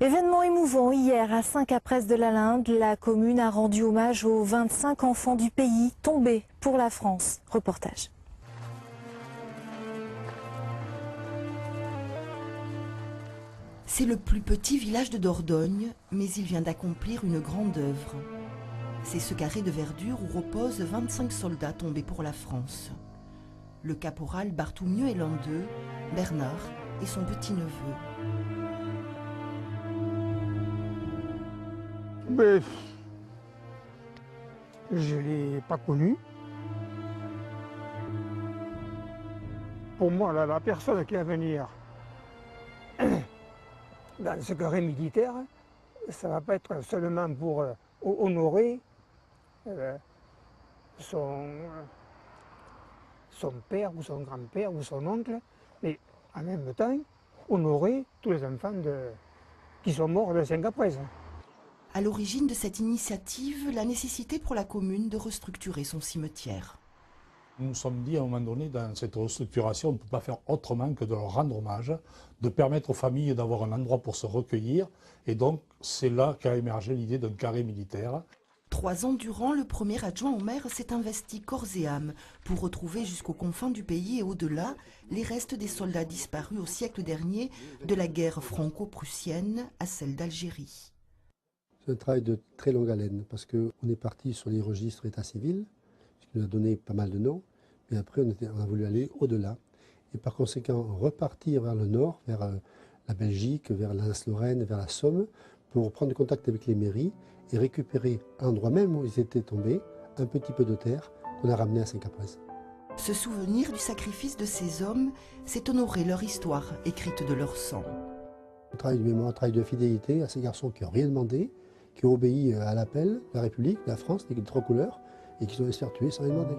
Événement émouvant hier à Saint-Caprès-de-la-Linde, la commune a rendu hommage aux 25 enfants du pays tombés pour la France. Reportage. C'est le plus petit village de Dordogne, mais il vient d'accomplir une grande œuvre. C'est ce carré de verdure où reposent 25 soldats tombés pour la France. Le caporal Barthoumieux est l'un d'eux, Bernard et son petit-neveu. Mais je ne l'ai pas connu. Pour moi, la personne qui va venir dans ce carré militaire, ça ne va pas être seulement pour honorer son père ou son grand-père ou son oncle, mais en même temps, honorer tous les enfants qui sont morts de Saint-Caprès. À l'origine de cette initiative, la nécessité pour la commune de restructurer son cimetière. Nous nous sommes dit à un moment donné, dans cette restructuration, on ne peut pas faire autrement que de leur rendre hommage, de permettre aux familles d'avoir un endroit pour se recueillir. Et donc, c'est là qu'a émergé l'idée d'un carré militaire. 3 ans durant, le premier adjoint au maire s'est investi corps et âme pour retrouver jusqu'aux confins du pays et au-delà les restes des soldats disparus au siècle dernier, de la guerre franco-prussienne à celle d'Algérie. C'est un travail de très longue haleine parce qu'on est parti sur les registres état civil, ce qui nous a donné pas mal de noms, mais après on a voulu aller au-delà et par conséquent repartir vers le nord, vers la Belgique, vers l'Alsace-Lorraine, vers la Somme, pour prendre contact avec les mairies et récupérer à l'endroit même où ils étaient tombés un petit peu de terre qu'on a ramené à Saint-Caprès. Se souvenir du sacrifice de ces hommes, c'est honorer leur histoire écrite de leur sang. Un travail de mémoire, un travail de fidélité à ces garçons qui n'ont rien demandé, qui ont obéi à l'appel de la République, de la France, des trois couleurs, et qui sont laissés faire tuer sans rien demander.